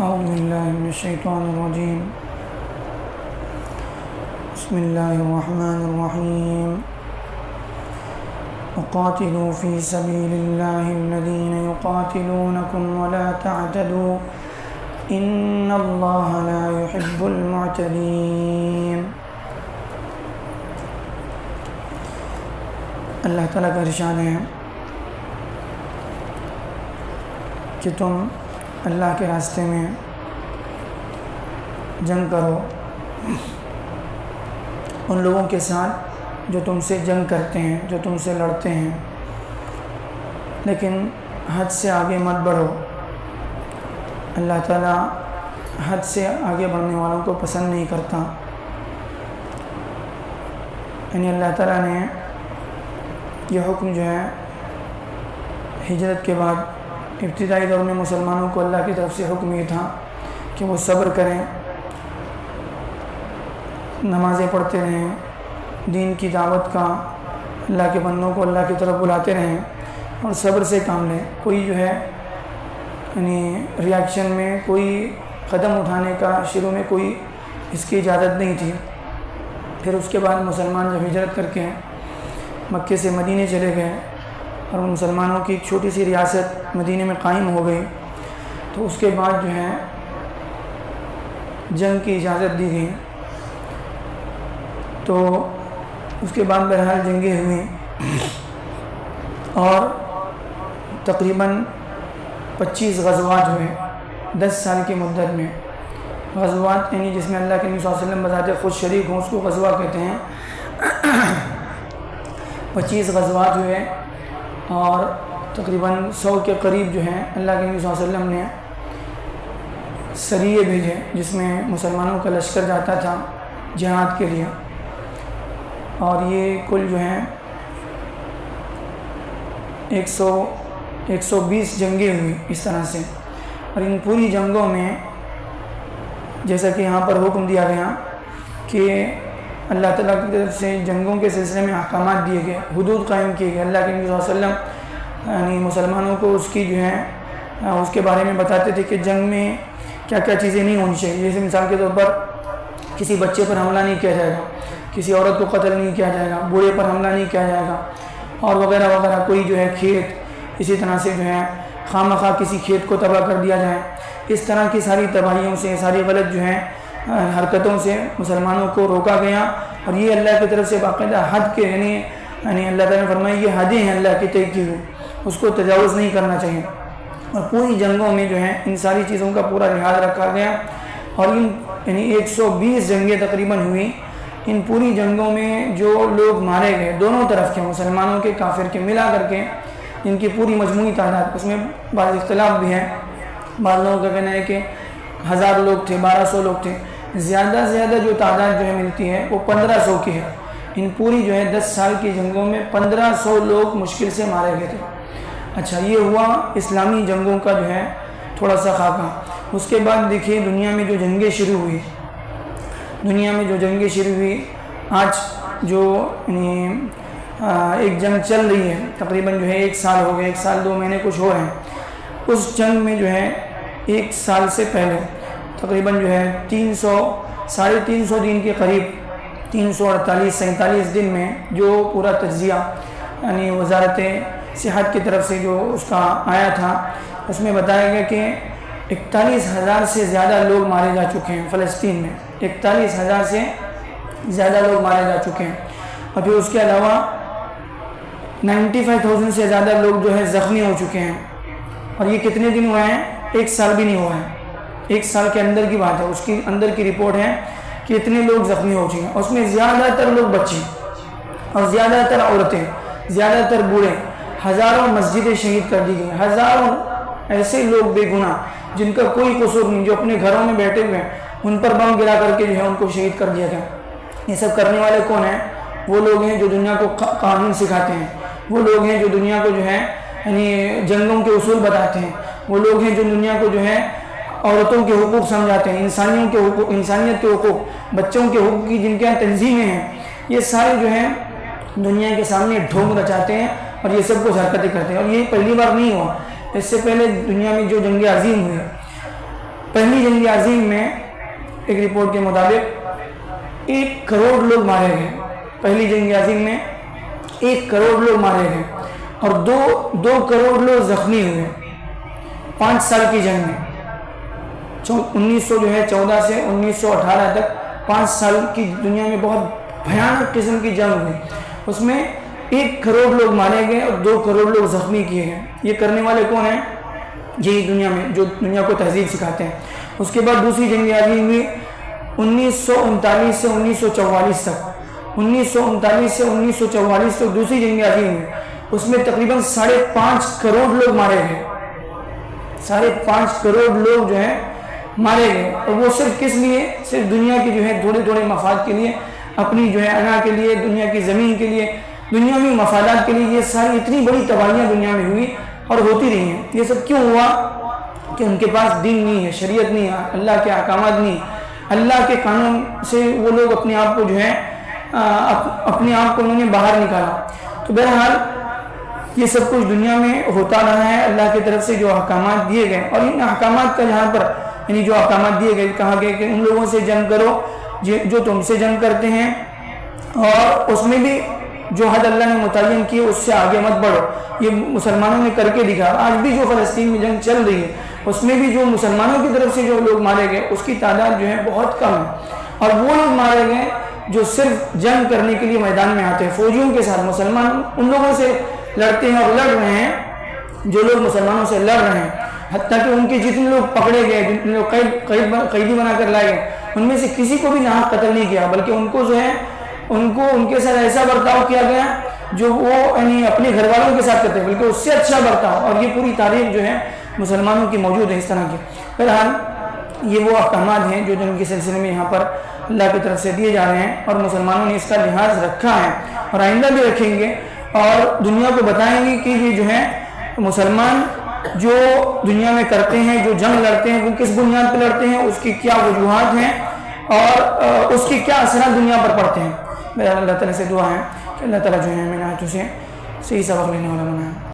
أعوذ بالله من الشيطان الرجيم. بسم الله الرحمن الرحيم. وقاتلوا في سبيل الله الذين يقاتلونكم ولا تعتدوا إن الله لا يحب المعتدين. اللہ تعالیٰ کا ارشاد ہے کہ تم اللہ کے راستے میں جنگ کرو ان لوگوں کے ساتھ جو تم سے جنگ کرتے ہیں، جو تم سے لڑتے ہیں، لیکن حد سے آگے مت بڑھو. اللہ تعالیٰ حد سے آگے بڑھنے والوں کو پسند نہیں کرتا. یعنی اللہ تعالیٰ نے یہ حکم جو ہے ہجرت کے بعد ابتدائی دور میں مسلمانوں کو اللہ کی طرف سے حکم یہ تھا کہ وہ صبر کریں، نمازیں پڑھتے رہیں، دین کی دعوت کا، اللہ کے بندوں کو اللہ کی طرف بلاتے رہیں اور صبر سے کام لیں. کوئی جو ہے یعنی ریاکشن میں کوئی قدم اٹھانے کا شروع میں کوئی اس کی اجازت نہیں تھی. پھر اس کے بعد مسلمان جب ہجرت کر کے مکے سے مدینے چلے گئے اور مسلمانوں کی ایک چھوٹی سی ریاست مدینے میں قائم ہو گئی، تو اس کے بعد جو ہے جنگ کی اجازت دی گئی. تو اس کے بعد بہرحال جنگیں ہوئیں اور تقریباً 25 غزوات ہوئے 10 سال کی مدت میں. غزوات یعنی جس میں اللہ کے نبی صلی اللہ علیہ وسلم بذات خود شریک ہوں اس کو غزوہ کہتے ہیں. 25 غزوات ہوئے اور تقریباً 100 کے قریب جو ہیں اللہ کے نبی صلی اللہ علیہ وسلم نے سریے بھیجے جس میں مسلمانوں کا لشکر جاتا تھا جہاد کے لیے. اور یہ کل جو ہیں 120 جنگیں ہوئی اس طرح سے. اور ان پوری جنگوں میں جیسا کہ یہاں پر حکم دیا گیا کہ اللہ تعالیٰ کی طرف سے جنگوں کے سلسلے میں احکامات دیے گئے، حدود قائم کیے گئے. اللہ کے نبی صلی اللہ علیہ وسلم یعنی مسلمانوں کو اس کی جو ہے اس کے بارے میں بتاتے تھے کہ جنگ میں کیا کیا چیزیں نہیں ہونی چاہیے. جیسے مثال کے طور پر کسی بچے پر حملہ نہیں کیا جائے گا، کسی عورت کو قتل نہیں کیا جائے گا، بوڑھے پر حملہ نہیں کیا جائے گا، اور وغیرہ وغیرہ. کوئی جو ہے کھیت اسی طرح سے جو ہے خواہ مخواہ کسی کھیت کو تباہ کر دیا جائے. اس طرح کی ساری تباہیوں سے، ساری غلط جو ہیں حرکتوں سے مسلمانوں کو روکا گیا. اور یہ اللہ کی طرف سے باقاعدہ حد کے یعنی اللہ تعالیٰ نے فرمایا یہ حدیں ہیں اللہ کی طے کی ہوئی، اس کو تجاوز نہیں کرنا چاہیے. اور پوری جنگوں میں جو ہے ان ساری چیزوں کا پورا لحاظ رکھا گیا. اور ان یعنی 120 جنگیں تقریباً ہوئیں. ان پوری جنگوں میں جو لوگ مارے گئے دونوں طرف کے، مسلمانوں کے کافر کے ملا کر کے، ان کی پوری مجموعی تعداد، اس میں بعض اختلاف بھی ہے. بعض لوگوں کا کہنا ہے کہ 1000 لوگ تھے، 1200 لوگ تھے. زیادہ سے زیادہ جو تعداد جو ہے ملتی ہے وہ 1500 کی ہے. ان پوری جو ہے 10 سال کی جنگوں میں 1500 لوگ مشکل سے مارے گئے تھے. اچھا، یہ ہوا اسلامی جنگوں کا جو ہے تھوڑا سا خاکہ. اس کے بعد دیکھیے دنیا میں جو جنگیں شروع ہوئی، آج جو ایک جنگ چل رہی ہے تقریباً جو ہے 1 سال ہو گئے، 1 سال 2 مہینے کچھ ہو رہے ہیں. اس جنگ میں جو ہے 1 سال سے پہلے تقریباً جو ہے 300-350 دن کے قریب 348-47 دن میں جو پورا تجزیہ یعنی وزارت صحت کی طرف سے جو اس کا آیا تھا، اس میں بتایا گیا کہ 41,000 سے زیادہ لوگ مارے جا چکے ہیں فلسطین میں. 41,000 سے زیادہ لوگ مارے جا چکے ہیں. اور پھر اس کے علاوہ 95,000 سے زیادہ لوگ جو ہے زخمی ہو چکے ہیں. اور یہ کتنے دن ہوئے ہیں؟ 1 سال بھی نہیں ہوا ہے. 1 سال کے اندر کی بات ہے. اس کی اندر کی رپورٹ ہے کہ اتنے لوگ زخمی ہو چکے ہیں. اس میں زیادہ تر لوگ بچے اور زیادہ تر عورتیں، زیادہ تر بوڑھے. ہزاروں مسجدیں شہید کر دی گئی، ہزاروں ایسے لوگ بے گناہ جن کا کوئی قصور نہیں، جو اپنے گھروں میں بیٹھے ہوئے ہیں، ان پر بم گرا کر کے جو ہے ان کو شہید کر دیا گیا. یہ سب کرنے والے کون ہیں؟ وہ لوگ ہیں جو دنیا کو قانون سکھاتے ہیں، وہ لوگ ہیں جو دنیا کو جو ہے یعنی جنگوں کے اصول بتاتے ہیں، وہ لوگ ہیں جو دنیا کو جو ہے عورتوں کے حقوق سمجھاتے ہیں، انسانیت کے حقوق، بچوں کے حقوق کی جن کے یہاں تنظیمیں ہیں. یہ سارے جو ہیں دنیا کے سامنے ڈھونگ رچاتے ہیں اور یہ سب کچھ حرکتیں کرتے ہیں. اور یہ پہلی بار نہیں ہوا، اس سے پہلے دنیا میں جو جنگ عظیم ہوئی پہلی جنگ عظیم میں ایک رپورٹ کے مطابق 1 کروڑ لوگ مارے گئے. پہلی جنگ عظیم میں 1 کروڑ لوگ مارے گئے اور 2 کروڑ لوگ زخمی ہوئے 5 سال کی جنگ میں. 1914 سے 1918 تک 5 سال کی دنیا میں بہت بھیانک قسم کی جنگ ہوئی. اس میں 1 کروڑ لوگ مارے گئے اور 2 کروڑ لوگ زخمی کیے گئے. یہ کرنے والے کون ہیں؟ یہی دنیا میں جو دنیا کو تہذیب سکھاتے ہیں. اس کے بعد دوسری جنگ عظیم ہوئی 1939 سے 1944 تک. 1939 سے 1944 تک دوسری جنگ عظیم ہوئی. اس میں تقریباً 5.5 کروڑ لوگ مارے گئے. 5.5 کروڑ لوگ جو ہیں مارے گئے. اور وہ صرف کس لیے؟ صرف دنیا کے جو ہے تھوڑے مفاد کے لیے، اپنی جو ہے انا کے لیے، دنیا کی زمین کے لیے، دنیاوی مفادات کے لیے. یہ ساری اتنی بڑی تباہیاں دنیا میں ہوئی اور ہوتی رہی ہیں. یہ سب کیوں ہوا؟ کہ ان کے پاس دین نہیں ہے، شریعت نہیں ہے، اللہ کے احکامات نہیں، اللہ کے قانون سے وہ لوگ اپنے آپ کو جو ہے اپنے آپ کو انہوں نے باہر نکالا. تو بہرحال یہ سب کچھ دنیا میں ہوتا رہا ہے اللہ کی طرف سے جو احکامات دیے گئے. اور ان احکامات کا جہاں پر یعنی جو احکامات دیے گئے، کہا گیا کہ ان لوگوں سے جنگ کرو جو تم سے جنگ کرتے ہیں، اور اس میں بھی جو حد اللہ نے متعین کی اس سے آگے مت بڑھو. یہ مسلمانوں نے کر کے دکھا. آج بھی جو فلسطین میں جنگ چل رہی ہے اس میں بھی جو مسلمانوں کی طرف سے جو لوگ مارے گئے اس کی تعداد جو ہے بہت کم ہے. اور وہ لوگ مارے گئے جو صرف جنگ کرنے کے لیے میدان میں آتے ہیں فوجیوں کے ساتھ. مسلمان ان لوگوں سے لڑتے ہیں اور لڑ رہے ہیں جو لوگ مسلمانوں سے لڑ رہے ہیں. حتیٰ کہ ان کے جتنے لوگ پکڑے گئے، جتنے لوگ قیدی بنا کر لائے گئے، ان میں سے کسی کو بھی ناحق قتل نہیں کیا، بلکہ ان کو جو ہے ان کے ساتھ ایسا برتاؤ کیا گیا جو وہ یعنی اپنے گھر والوں کے ساتھ کرتے ہیں، بلکہ اس سے اچھا برتاؤ. اور یہ پوری تاریخ جو ہے مسلمانوں کی موجود ہے اس طرح کی. بہرحال یہ وہ احکامات ہیں جو جنگ کے سلسلے میں یہاں پر اللہ کی طرف سے دیے جا رہے ہیں، اور مسلمانوں نے اس کا لحاظ رکھا ہے اور آئندہ بھی رکھیں گے، اور دنیا کو بتائیں گے کہ یہ جو ہے مسلمان جو دنیا میں کرتے ہیں، جو جنگ لڑتے ہیں، وہ کس بنیاد پہ لڑتے ہیں، اس کی کیا وجوہات ہیں اور اس کے کیا اثرات دنیا پر پڑتے ہیں. میرا اللہ تعالیٰ سے دعا ہے کہ اللہ تعالیٰ جو ہے ہمیں آیتوں سے صحیح سبق لینے والا بنائے.